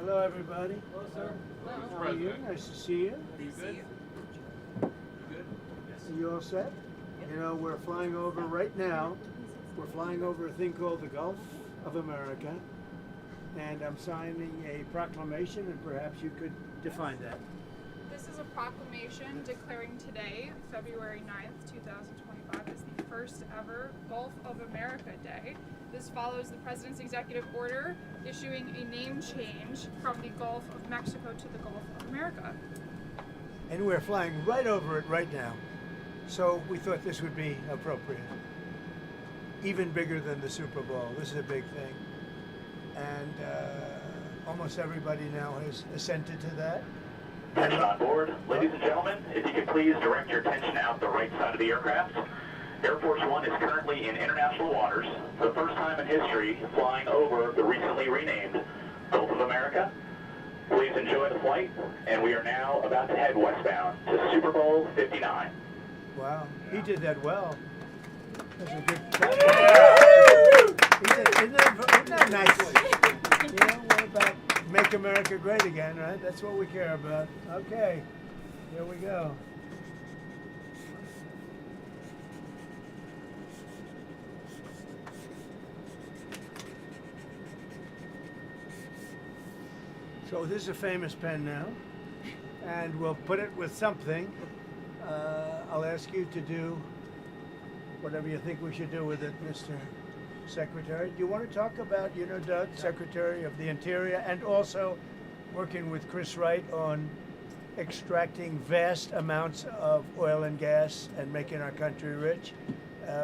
Hello, everybody. Hello, sir. How are you? Nice to see you. You good? Good? Yes. Are you all set? You know, we're flying over right now. We're flying over a thing called the Gulf of America, and I'm signing a proclamation, and perhaps you could define that. This is a proclamation declaring today, February 9th, 2025, as the first ever Gulf of America Day. This follows the President's executive order issuing a name change from the Gulf of Mexico to the Gulf of America. And we're flying right over it right now. So we thought this would be appropriate. Even bigger than the Super Bowl. This is a big thing. And almost everybody now has assented to that. Attention on board. Ladies and gentlemen, if you could please direct your attention out the right side of the aircraft. Air Force One is currently in international waters, for the first time in history, flying over the recently renamed Gulf of America. Please enjoy the flight, and we are now about to head westbound to Super Bowl 59. Wow, he did that well. That's a good Isn't that nice? You know, what about make America great again, right? That's what we care about. Okay, here we go. So this is a famous pen now, and we'll put it with something. I'll ask you to do whatever you think we should do with it, Mr. Secretary. Do you want to talk about, you know, Doug, Secretary of the Interior, and also working with Chris Wright on extracting vast amounts of oil and gas and making our country rich?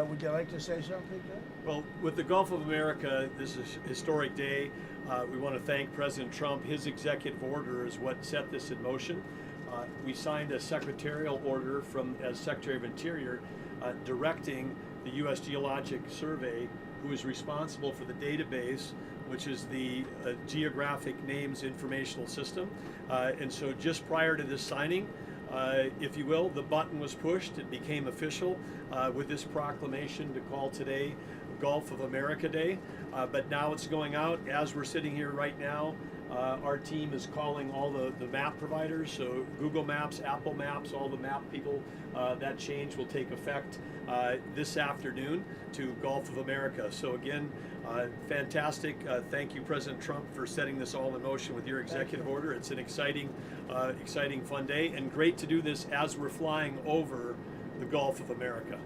Would you like to say something, Doug? Well, with the Gulf of America, this is a historic day. We want to thank President Trump. His executive order is what set this in motion. We signed a secretarial order as Secretary of Interior directing the U.S. Geologic Survey, who is responsible for the database, which is the Geographic Names Informational System. And so just prior to this signing, if you will, the button was pushed. It became official with this proclamation to call today Gulf of America Day. But now it's going out. As we're sitting here right now, our team is calling all the map providers, so Google Maps, Apple Maps, all the map people. That change will take effect this afternoon to Gulf of America. So again, fantastic. Thank you, President Trump, for setting this all in motion with your executive order. It's an exciting, fun day, and great to do this as we're flying over the Gulf of America.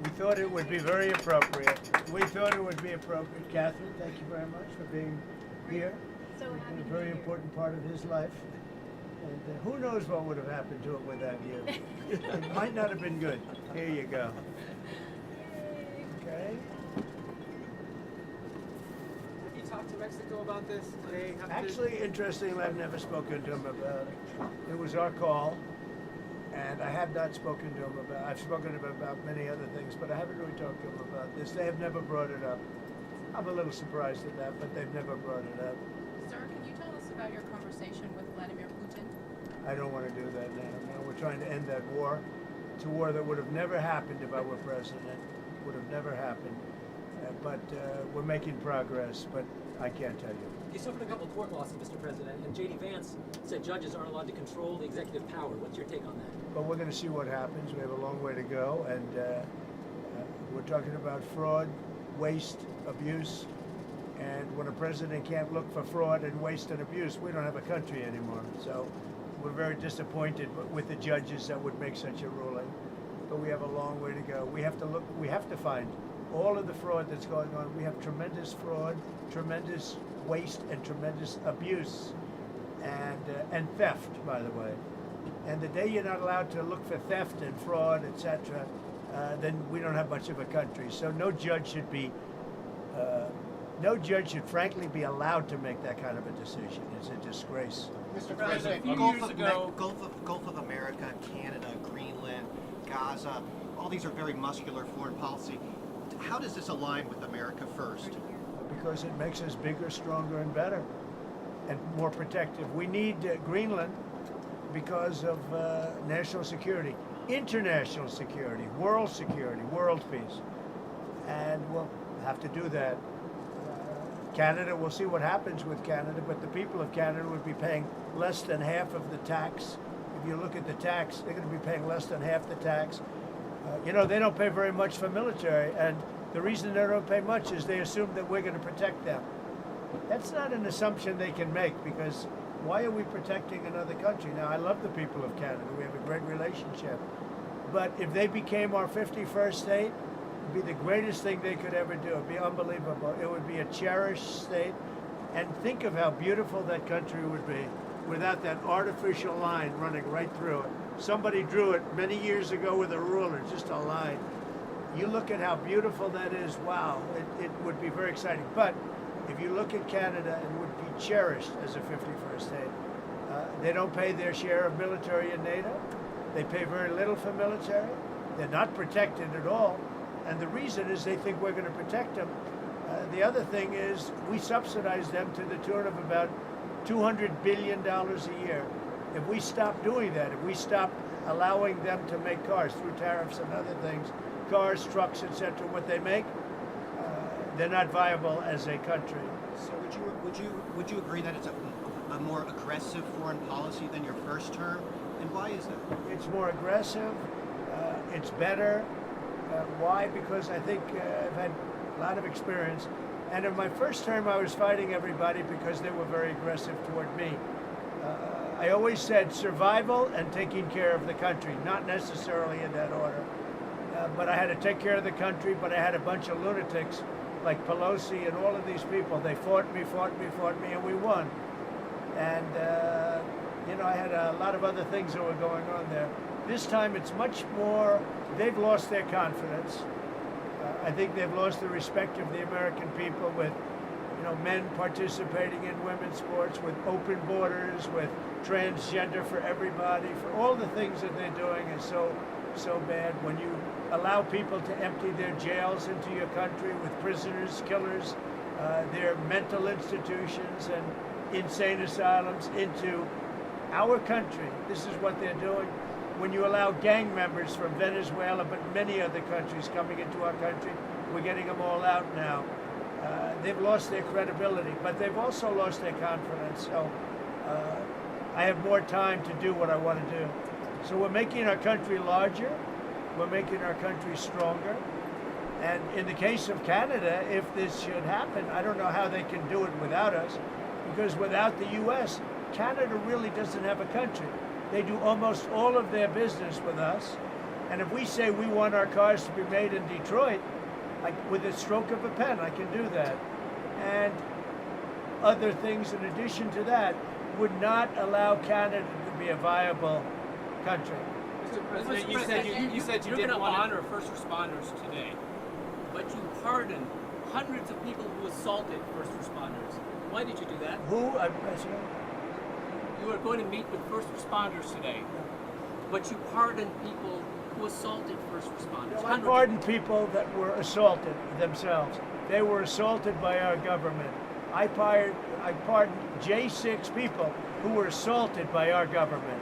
We thought it would be very appropriate. We thought it would be appropriate. Catherine, thank you very much for being here. So It's happy been a to very be here. important part of his life. And who knows what would have happened to it without you. It might not have been good. Here you go. Okay. Have you talked to Mexico about this? They have Actually, interestingly, I've never spoken to him about it. It was our call, and I have not spoken to him about. I've spoken to him about many other things, but I haven't really talked to him about this. They have never brought it up. I'm a little surprised at that, but they've never brought it up. Sir, can you tell us about your conversation with Vladimir Putin? I don't want to do that now. No, we're trying to end that war. It's a war that would have never happened if I were president. Would have never happened. But we're making progress, but I can't tell you. You suffered a couple of court losses, Mr. President, and J.D. Vance said judges aren't allowed to control the executive power. What's your take on that? But we're going to see what happens. We have a long way to go, and we're talking about fraud, waste, abuse, and when a president can't look for fraud and waste and abuse, we don't have a country anymore. So we're very disappointed with the judges that would make such a ruling, but we have a long way to go. We have to find all of the fraud that's going on. We have tremendous fraud, tremendous waste, and tremendous abuse, and theft, by the way. And the day you're not allowed to look for theft and fraud, etc., then we don't have much of a country. So no judge should frankly be allowed to make that kind of a decision. It's a disgrace. Mr. President, President, a few Gulf years of, ago- Gulf of America, Canada, Greenland, Gaza, all these are very muscular foreign policy. How does this align with America First? Because it makes us bigger, stronger, and better, and more protective. We need Greenland because of national security, international security, world peace. And we'll have to do that. Canada, we'll see what happens with Canada, but the people of Canada would be paying less than half of the tax. If you look at the tax, they're going to be paying less than half the tax. You know, they don't pay very much for military, and the reason they don't pay much is they assume that we're going to protect them. That's not an assumption they can make, because why are we protecting another country? Now, I love the people of Canada. We have a great relationship. But if they became our 51st state, it would be the greatest thing they could ever do. It would be unbelievable. It would be a cherished state. And think of how beautiful that country would be without that artificial line running right through it. Somebody drew it many years ago with a ruler, just a line. You look at how beautiful that is, wow, it would be very exciting. But if you look at Canada, it would be cherished as a 51st state. They don't pay their share of military in NATO. They pay very little for military. They're not protected at all. And the reason is they think we're going to protect them. The other thing is we subsidize them to the tune of about $200 billion a year. If we stop doing that, if we stop allowing them to make cars through tariffs and other things, cars, trucks, etc., what they make, they're not viable as a country. So would you agree that it's a more aggressive foreign policy than your first term? And why is that? It's more aggressive. It's better. Why? Because I think I've had a lot of experience. And in my first term, I was fighting everybody because they were very aggressive toward me. I always said survival and taking care of the country, not necessarily in that order. But I had to take care of the country, but I had a bunch of lunatics like Pelosi and all of these people. They fought me, and we won. And, you know, I had a lot of other things that were going on there. This time it's much more, they've lost their confidence. I think they've lost the respect of the American people with, you know, men participating in women's sports, with open borders, with transgender for everybody, for all the things that they're doing is so bad. When you allow people to empty their jails into your country with prisoners, killers, their mental institutions and insane asylums into our country, this is what they're doing. When you allow gang members from Venezuela, but many other countries coming into our country, we're getting them all out now. They've lost their credibility, but they've also lost their confidence. So I have more time to do what I want to do. So we're making our country larger. We're making our country stronger. And in the case of Canada, if this should happen, I don't know how they can do it without us, because without the U.S., Canada really doesn't have a country. They do almost all of their business with us. And if we say we want our cars to be made in Detroit, with a stroke of a pen, I can do that. And other things in addition to that would not allow Canada to be a viable country. Mr. President, you said you You're didn't going to want honor first responders today, but you pardoned hundreds of people who assaulted first responders. Why did you do that? Who? You are going to meet with first responders today, but you pardoned people who assaulted first responders. I pardoned people that were assaulted themselves. They were assaulted by our government. I pardoned J6 people who were assaulted by our government.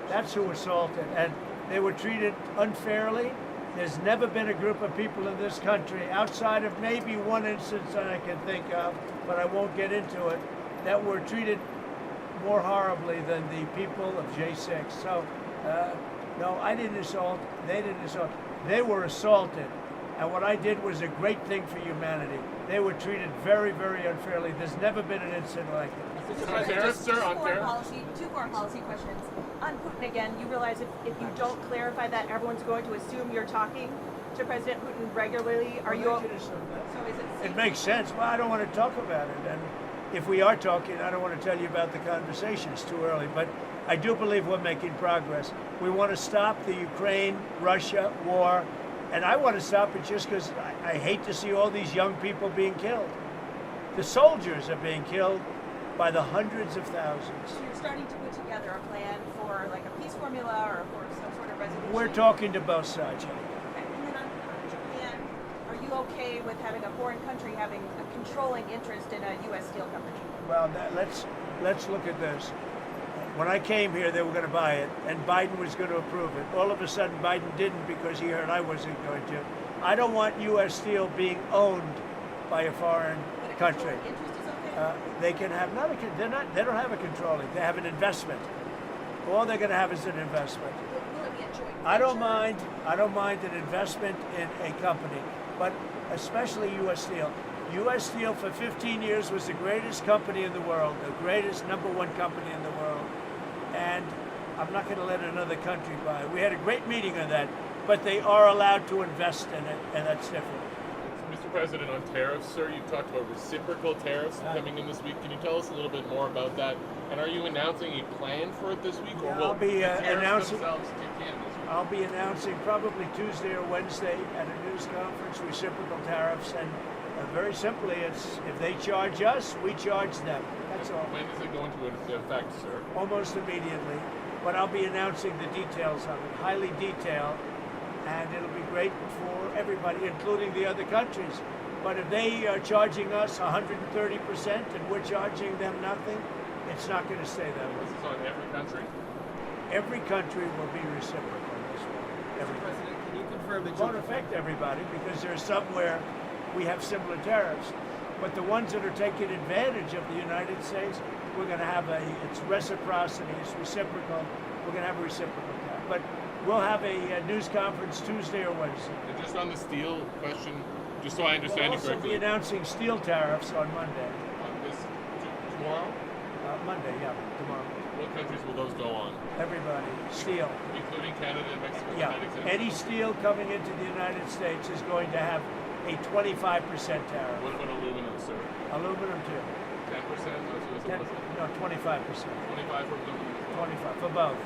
That's who assaulted, and they were treated unfairly. There's never been a group of people in this country, outside of maybe one instance that I can think of, but I won't get into it, that were treated more horribly than the people of J6. So, no, I didn't assault. They didn't assault. They were assaulted. And what I did was a great thing for humanity. They were treated very, very unfairly. There's never been an incident like this. Two foreign policy questions. On Putin again, you realize if you don't clarify that, everyone's going to assume you're talking to President Putin regularly. Are you? So is it? It makes sense. Well, I don't want to talk about it. And if we are talking, I don't want to tell you about the conversation. It's too early. But I do believe we're making progress. We want to stop the Ukraine-Russia war. And I want to stop it just because I hate to see all these young people being killed. The soldiers are being killed by the hundreds of thousands. So you're starting to put together a plan for like a peace formula or for some sort of resolution? We're talking to both sides. Okay. And then on Japan, are you okay with having a foreign country having a controlling interest in a U.S. steel company? Well, let's look at this. When I came here, they were going to buy it, and Biden was going to approve it. All of a sudden, Biden didn't because he heard I wasn't going to. I don't want U.S. steel being owned by a foreign country. Interest is they can have they don't have a controlling. They have an investment. All they're going to have is an investment. Will it be a joint I don't venture? mind an investment in a company, but especially U.S. Steel. U.S. Steel for 15 years was the greatest company in the world, the greatest #1 company in the world, and I'm not going to let another country buy it. We had a great meeting on that, but they are allowed to invest in it, and that's different. Mr. President, on tariffs, sir, you talked about reciprocal tariffs coming in this week. Can you tell us a little bit more about that? And are you announcing a plan for it this week, or will I'll be the tariffs announcing. themselves kick in this week? I'll be announcing probably Tuesday or Wednesday at a news conference reciprocal tariffs, and very simply, it's if they charge us, we charge them. That's all. When is it going to affect, sir? Almost immediately, but I'll be announcing the details of it, highly detailed, and it'll be great for everybody, including the other countries. But if they are charging us 130% and we're charging them nothing, it's not going to stay that way. This is on every country? Every country will be reciprocal in this way. Mr. President, can you confirm that It won't affect everybody because there's somewhere we have similar tariffs. But the ones that are taking advantage of the United States, we're going to have it's reciprocity, it's reciprocal. We're going to have a reciprocal tariff. But we'll have a news conference Tuesday or Wednesday. And just on the steel question, just so I understand We'll you also be correctly. announcing steel tariffs on Monday. On this tomorrow? Monday, yeah, tomorrow. What countries will those go on? Everybody, steel. Including Canada and Mexico? Yeah, Not exempt? any steel coming into the United States is going to have a 25% tariff. What about aluminum, sir? Aluminum too. 10%? No, 25%. 25 for aluminum? 25 for both.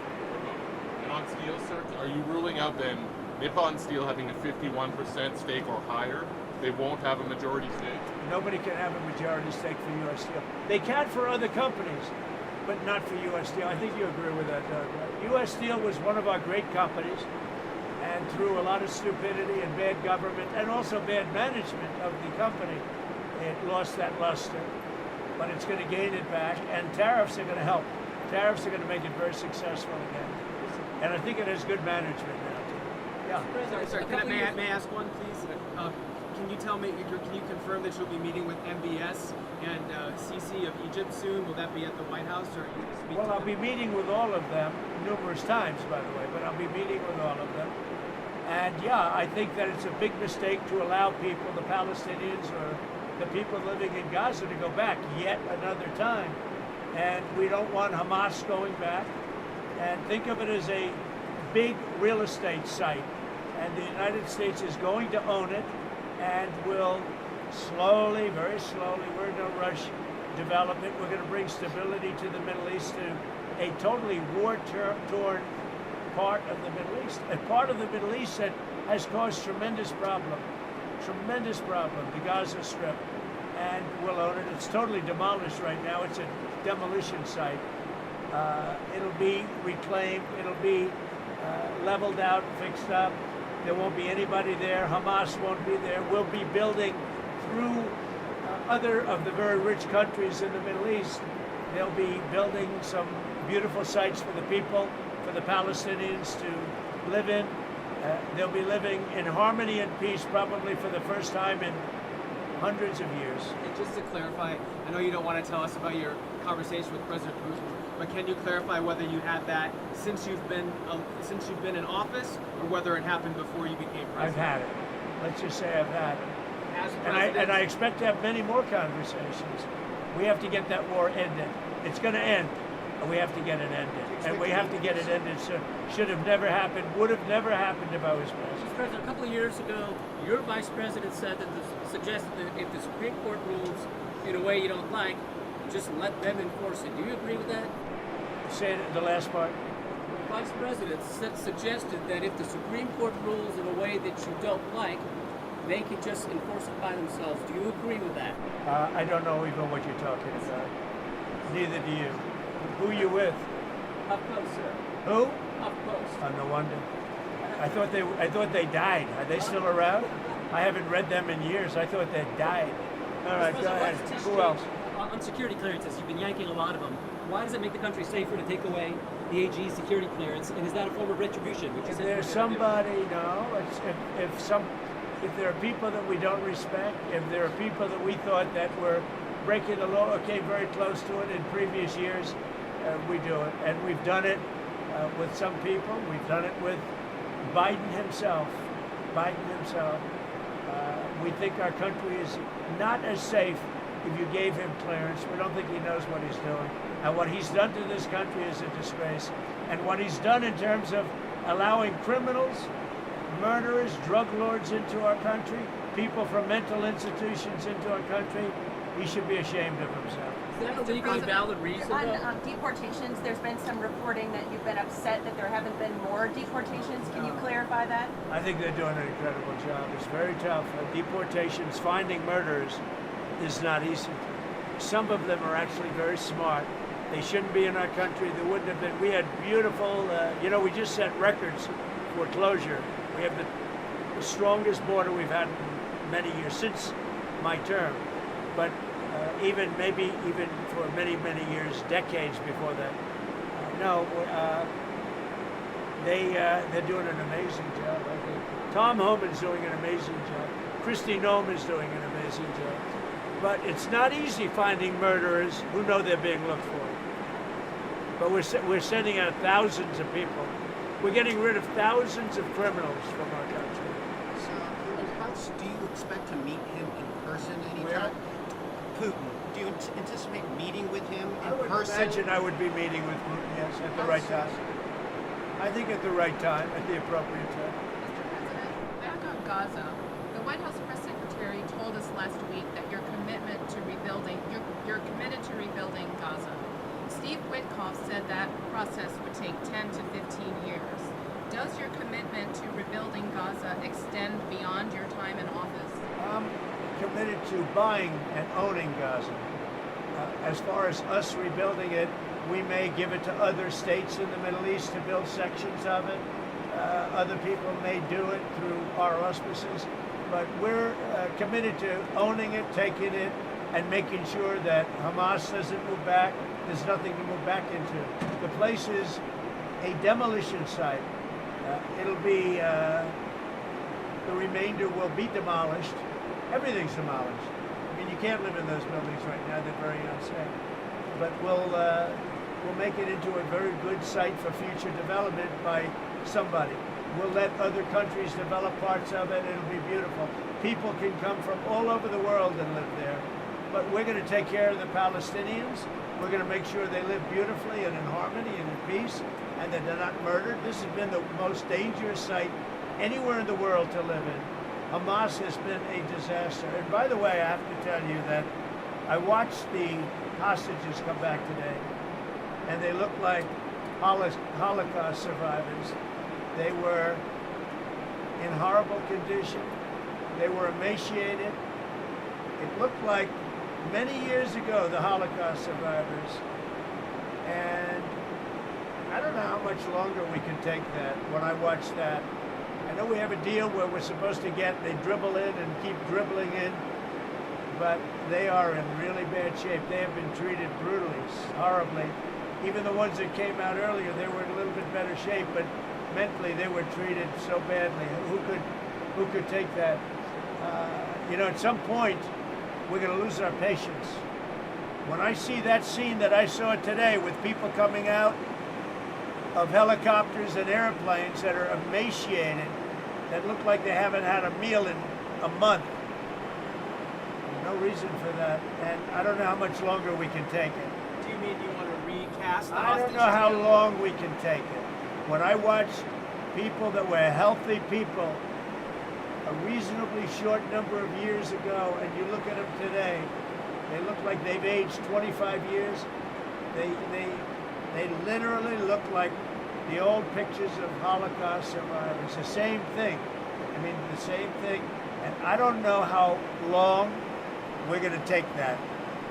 And on steel, sir, are you ruling out then Nippon Steel having a 51% stake or higher? They won't have a majority stake? Nobody can have a majority stake for U.S. Steel. They can for other companies, but not for U.S. Steel. I think you agree with that, Doug. Right? U.S. Steel was one of our great companies, and through a lot of stupidity and bad government and also bad management of the company, it lost that luster. But it's going to gain it back, and tariffs are going to help. Tariffs are going to make it very successful again. And I think it has good management now, too. Yeah. Sorry, may I ask one, please? Can you tell me, can you confirm that you'll be meeting with MBS and Sisi of Egypt soon? Will that be at the White House, or are you going to speak Well, to I'll them? be meeting with all of them numerous times, by the way, but I'll be meeting with all of them. And yeah, I think that it's a big mistake to allow people, the Palestinians or the people living in Gaza, to go back yet another time. And we don't want Hamas going back. And think of it as a big real estate site. And the United States is going to own it and will slowly, very slowly, we're in no rush, develop it. We're going to bring stability to the Middle East, to a totally war-torn part of the Middle East. A part of the Middle East that has caused tremendous problem, the Gaza Strip. And we'll own it. It's totally demolished right now. It's a demolition site. It'll be reclaimed. It'll be leveled out, fixed up. There won't be anybody there. Hamas won't be there. We'll be building through other of the very rich countries in the Middle East. They'll be building some beautiful sites for the people, for the Palestinians to live in. They'll be living in harmony and peace probably for the first time in hundreds of years. And just to clarify, I know you don't want to tell us about your conversation with President Putin, but can you clarify whether you had that since you've been in office, or whether it happened before you became president? I've had it. Let's just say I've had it. As And president, I expect to have many more conversations. We have to get that war ended. It's going to end, and we have to get it ended. And we have to get it ended. So should have never happened. Would have never happened if I was president. Mr. President, a couple of years ago, your vice president suggested that if the Supreme Court rules in a way you don't like, just let them enforce it. Do you agree with that? Say the last part. The vice president suggested that if the Supreme Court rules in a way that you don't like, they can just enforce it by themselves. Do you agree with that? I don't know even what you're talking about. Neither do you. Who are you with? HuffPost, sir. Who? HuffPost. Oh, no wonder. I thought they died. Are they still around? I haven't read them in years. I thought they died. All right, go ahead. Who else? On security clearances, you've been yanking a lot of them. Why does it make the country safer to take away the AG's security clearance? And is that a form of retribution? Which If is there's somebody, no. If there are people that we don't respect, if there are people that we thought that were breaking the law came very close to it in previous years. We do it, and we've done it with some people. We've done it with Biden himself. We think our country is not as safe if you gave him clearance. We don't think he knows what he's doing. And what he's done to this country is a disgrace. And what he's done in terms of allowing criminals, murderers, drug lords into our country, people from mental institutions into our country, he should be ashamed of himself. Is that a legally valid reason? On deportations, there's been some reporting that you've been upset that there haven't been more deportations. Can you clarify that? I think they're doing an incredible job. It's very tough. Deportations, finding murderers is not easy. Some of them are actually very smart. They shouldn't be in our country. They wouldn't have been. We had beautiful, we just set records for closure. We have the strongest border we've had in many years, since my term. But even for many years, decades before that. They're doing an amazing job. I think Tom Homan's doing an amazing job. Kristi Noem's doing an amazing job. But it's not easy finding murderers who know they're being looked for. But we're sending out thousands of people. We're getting rid of thousands of criminals from our country. So, do you expect to meet him in person anytime? Putin. Do you anticipate meeting with him in person? I imagine I would be meeting with Putin, yes, at the right time. I think at the right time, at the appropriate time. Mr. President, back on Gaza, the White House press secretary told us last week that you're committed to rebuilding Gaza. Steve Witkoff said that process would take 10 to 15 years. Does your commitment to rebuilding Gaza extend beyond your time in office? I'm committed to buying and owning Gaza. As far as us rebuilding it, we may give it to other states in the Middle East to build sections of it. Other people may do it through our auspices. But we're committed to owning it, taking it, and making sure that Hamas doesn't move back. There's nothing to move back into. The place is a demolition site. It'll be, the remainder will be demolished. Everything's demolished. I mean, you can't live in those buildings right now. They're very unsafe. But we'll make it into a very good site for future development by somebody. We'll let other countries develop parts of it. It'll be beautiful. People can come from all over the world and live there. But we're going to take care of the Palestinians. We're going to make sure they live beautifully and in harmony and in peace, and that they're not murdered. This has been the most dangerous site anywhere in the world to live in. Hamas has been a disaster. And by the way, I have to tell you that I watched the hostages come back today, and they look like Holocaust survivors. They were in horrible condition. They were emaciated. It looked like many years ago, the Holocaust survivors. And I don't know how much longer we can take that. When I watch that, I know we have a deal where we're supposed to they dribble in and keep dribbling in, but they are in really bad shape. They have been treated brutally, horribly. Even the ones that came out earlier, they were in a little bit better shape, but mentally they were treated so badly. Who could take that? At some point, we're going to lose our patience. When I see that scene that I saw today with people coming out of helicopters and airplanes that are emaciated, that look like they haven't had a meal in a month, no reason for that. And I don't know how much longer we can take it. Do you mean you want to recast the I don't hostage know how deal? long we can take it. When I watch people that were healthy people a reasonably short number of years ago, and you look at them today, they look like they've aged 25 years. They literally look like the old pictures of Holocaust survivors. The same thing. I mean, the same thing. And I don't know how long we're going to take that.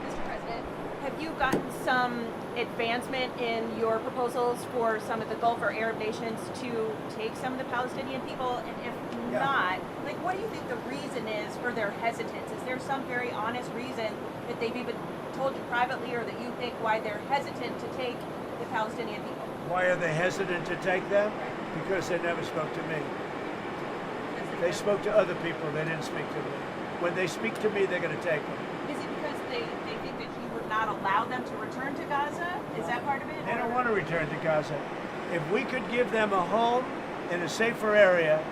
Mr. President, have you gotten some advancement in your proposals for some of the Gulf or Arab nations to take some of the Palestinian people? And if not, what do you think the reason is for their hesitance? Is there some very honest reason that they've even told you privately, or that you think why they're hesitant to take the Palestinian people? Why are they hesitant to take them? Because they never spoke to me. They spoke to other people. They didn't speak to me. When they speak to me, they're going to take them. Is it because they not allow them to return to Gaza? Is that part of it? They don't want to return to Gaza. If we could give them a home in a safer area,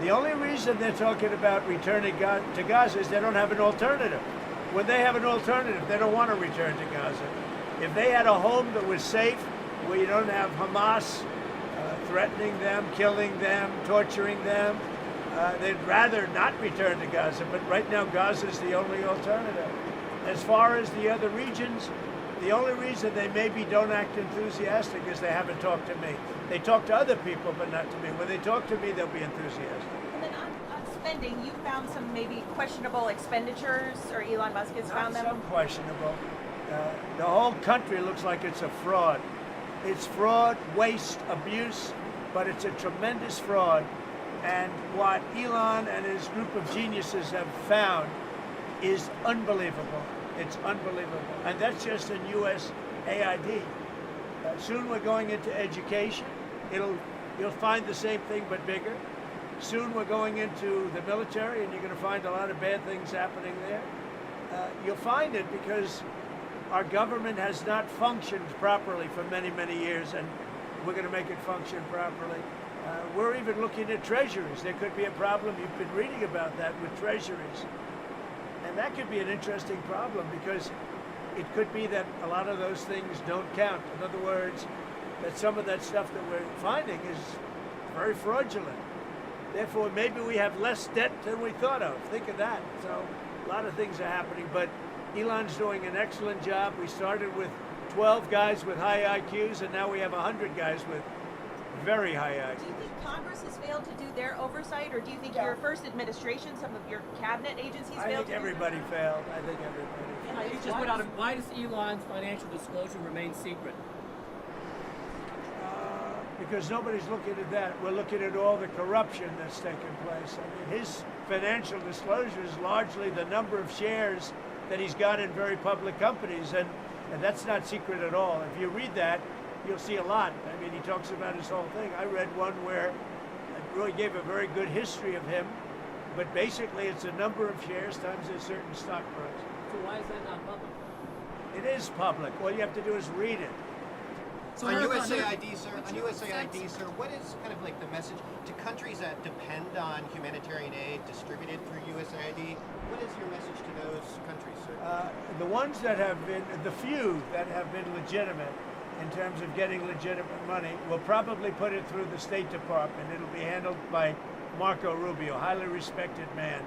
the only reason they're talking about returning to Gaza is they don't have an alternative. When they have an alternative, they don't want to return to Gaza. If they had a home that was safe, where you don't have Hamas threatening them, killing them, torturing them, they'd rather not return to Gaza. But right now, Gaza is the only alternative. As far as the other regions, the only reason they maybe don't act enthusiastic is they haven't talked to me. They talk to other people, but not to me. When they talk to me, they'll be enthusiastic. And then on spending, you found some maybe questionable expenditures, or Elon Musk has found them? Some questionable. The whole country looks like it's a fraud. It's fraud, waste, abuse, but it's a tremendous fraud. And what Elon and his group of geniuses have found is unbelievable. It's unbelievable. And that's just in US AID. Soon we're going into education. You'll find the same thing but bigger. Soon we're going into the military, and you're going to find a lot of bad things happening there. You'll find it because our government has not functioned properly for many, many years, and we're going to make it function properly. We're even looking at treasuries. There could be a problem. You've been reading about that with treasuries. And that could be an interesting problem because it could be that a lot of those things don't count. In other words, that some of that stuff that we're finding is very fraudulent. Therefore, maybe we have less debt than we thought of. Think of that. So a lot of things are happening, but Elon's doing an excellent job. We started with 12 guys with high IQs, and now we have 100 guys with very high IQs. Do you think Congress has failed to do their oversight, or do you think your first administration, some of your cabinet agencies failed to do I think everybody failed. I think everybody failed. You just put out why does Elon's financial disclosure remain secret? Because nobody's looking at that. We're looking at all the corruption that's taken place. I mean, his financial disclosure is largely the number of shares that he's got in very public companies, and that's not secret at all. If you read that, you'll see a lot. I mean, he talks about his whole thing. I read one where it really gave a very good history of him, but basically it's a number of shares times a certain stock price. So why is that not public? It is public. All you have to do is read it. So on USAID, sir, what is kind of like the message to countries that depend on humanitarian aid distributed through USAID? What is your message to those countries, sir? The ones that have been, the few that have been legitimate in terms of getting legitimate money, will probably put it through the State Department. It'll be handled by Marco Rubio, highly respected man,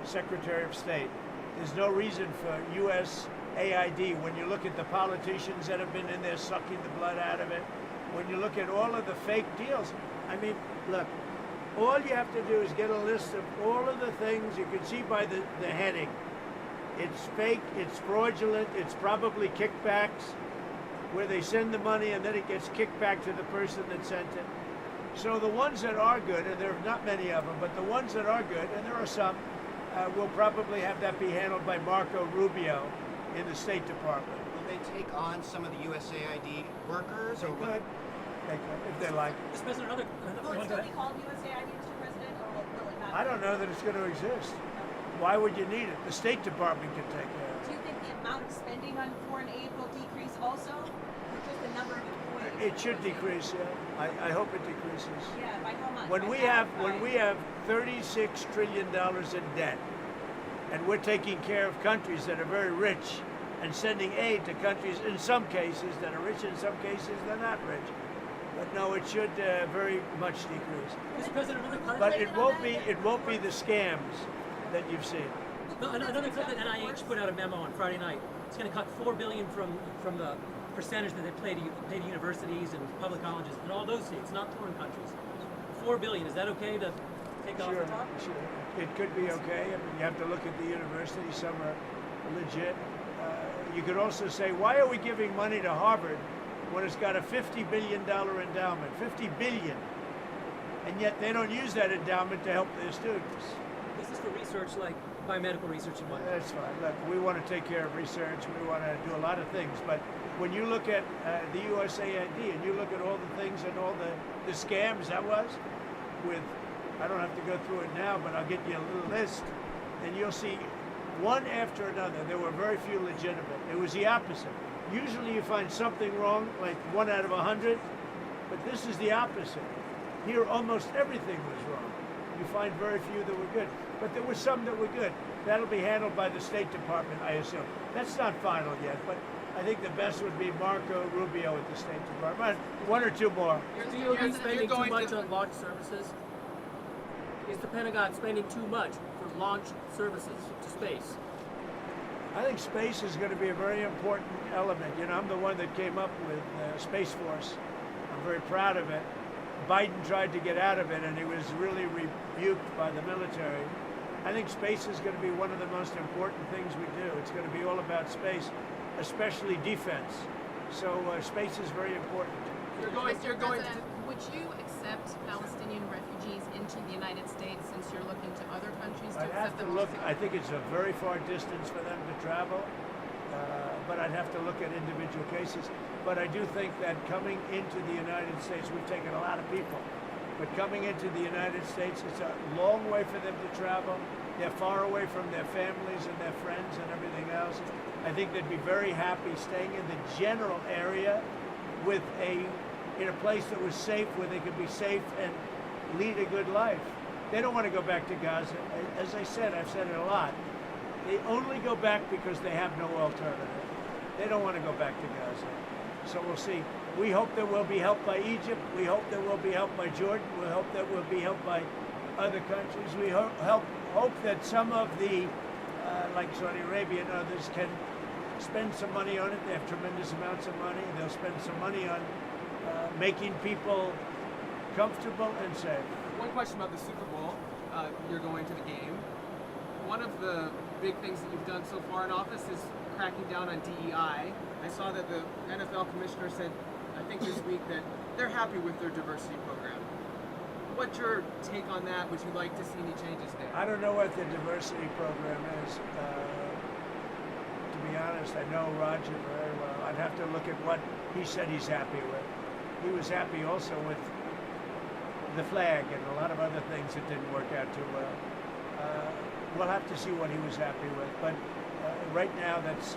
Secretary of State. There's no reason for USAID, when you look at the politicians that have been in there sucking the blood out of it, when you look at all of the fake deals, I mean, look, all you have to do is get a list of all of the things you can see by the heading. It's fake, it's fraudulent, it's probably kickbacks, where they send the money and then it gets kicked back to the person that sent it. So the ones that are good, and there are not many of them, but the ones that are good, and there are some, will probably have that be handled by Marco Rubio in the State Department. Will they take on some of the USAID workers? They could, if they like. Will it still be called USAID, Mr. President, or will it not? I don't know that it's going to exist. Why would you need it? The State Department can take care of it. Do you think the amount of spending on foreign aid will decrease also? Or just the number of employees? It should decrease, yeah. I hope it decreases. Yeah, by how much? When we have $36 trillion in debt, and we're taking care of countries that are very rich and sending aid to countries, in some cases, that are rich, in some cases, they're not rich. But no, it should very much decrease. Mr. President, But it won't be the scams that you've seen. No, another clip that NIH put out a memo on Friday night. It's going to cut $4 billion from the percentage that they pay to universities and public colleges and all those seats, not foreign countries. $4 billion. Is that okay to take off the top? Sure. It could be okay. I mean, you have to look at the universities. Some are legit. You could also say, why are we giving money to Harvard when it's got a $50 billion endowment? $50 billion. And yet they don't use that endowment to help their students. This is for research like biomedical research and whatnot. That's fine. Look, we want to take care of research. We want to do a lot of things. But when you look at the USAID and you look at all the things and all the scams that was with, I don't have to go through it now, but I'll get you a little list, and you'll see one after another. There were very few legitimate. It was the opposite. Usually you find something wrong, like 1 out of 100, but this is the opposite. Here almost everything was wrong. You find very few that were good, but there were some that were good. That'll be handled by the State Department, I assume. That's not final yet, but I think the best would be Marco Rubio at the State Department. 1 or 2 more. Are you spending too much on launch services? Is the Pentagon spending too much for launch services to space? I think space is going to be a very important element. You know, I'm the one that came up with Space Force. I'm very proud of it. Biden tried to get out of it, and he was really rebuked by the military. I think space is going to be one of the most important things we do. It's going to be all about space, especially defense. So space is very important. Mr. President, would you accept Palestinian refugees into the United States since you're looking to other countries to I'd have accept to them? look. I think it's a very far distance for them to travel, but I'd have to look at individual cases. But I do think that coming into the United States, we've taken a lot of people, but coming into the United States, it's a long way for them to travel. They're far away from their families and their friends and everything else. I think they'd be very happy staying in the general area with in a place that was safe, where they could be safe and lead a good life. They don't want to go back to Gaza. As I said, I've said it a lot. They only go back because they have no alternative. They don't want to go back to Gaza. So we'll see. We hope that we'll be helped by Egypt. We hope that we'll be helped by Jordan. We hope that we'll be helped by other countries. We hope that some of the, like Saudi Arabia and others, can spend some money on it. They have tremendous amounts of money. They'll spend some money on making people comfortable and safe. One question about the Super Bowl. You're going to the game. One of the big things that you've done so far in office is cracking down on DEI. I saw that the NFL commissioner said, I think this week, that they're happy with their diversity program. What's your take on that? Would you like to see any changes there? I don't know what the diversity program is. To be honest, I know Roger very well. I'd have to look at what he said he's happy with. He was happy also with the flag and a lot of other things that didn't work out too well. We'll have to see what he was happy with. But right now, that's,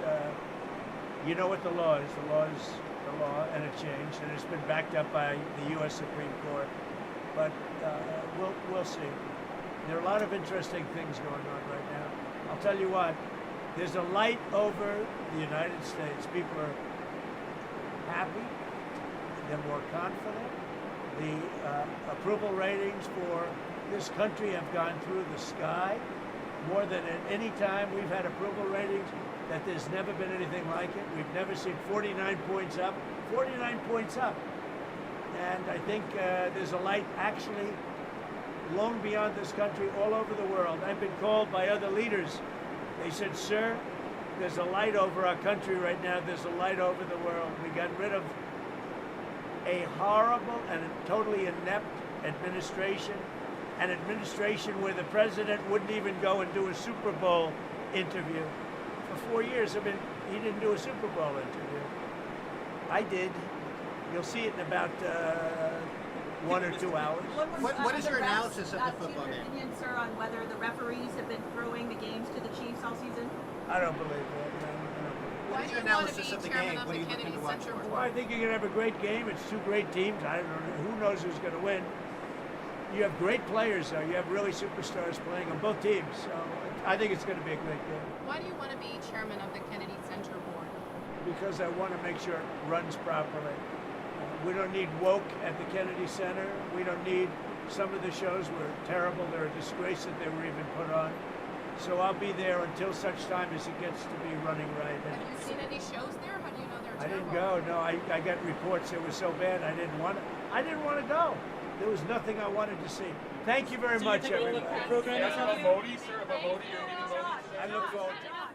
you know what the law is. The law is the law, and it changed, and it's been backed up by the U.S. Supreme Court. But we'll see. There are a lot of interesting things going on right now. I'll tell you what, there's a light over the United States. People are happy. They're more confident. The approval ratings for this country have gone through the sky. More than at any time we've had approval ratings that there's never been anything like it. We've never seen 49 points up. 49 points up. And I think there's a light actually long beyond this country, all over the world. I've been called by other leaders. They said, sir, there's a light over our country right now. There's a light over the world. We got rid of a horrible and a totally inept administration, an administration where the president wouldn't even go and do a Super Bowl interview. For 4 years, he didn't do a Super Bowl interview. I did. You'll see it in about 1 or 2 hours. What is your analysis of the football Your game? opinion, sir, on whether the referees have been throwing the games to the Chiefs all season? I don't believe that. No. What is your analysis of the game? What are you looking to watch for? Well, I think you're going to have a great game. It's 2 great teams. I don't know. Who knows who's going to win? You have great players, though. You have really superstars playing on both teams. So I think it's going to be a great game. Why do you want to be chairman of the Kennedy Center Board? Because I want to make sure it runs properly. We don't need woke at the Kennedy Center. We don't need, some of the shows were terrible. They're a disgrace that they were even put on. So I'll be there until such time as it gets to be running right. Have you seen any shows there? How do you know they're I terrible? didn't go. No, I got reports it was so bad I didn't want to go. There was nothing I wanted to see. Thank you very much, everybody. About Modi, sir? About Modi, you're going to be voting? I look forward to it.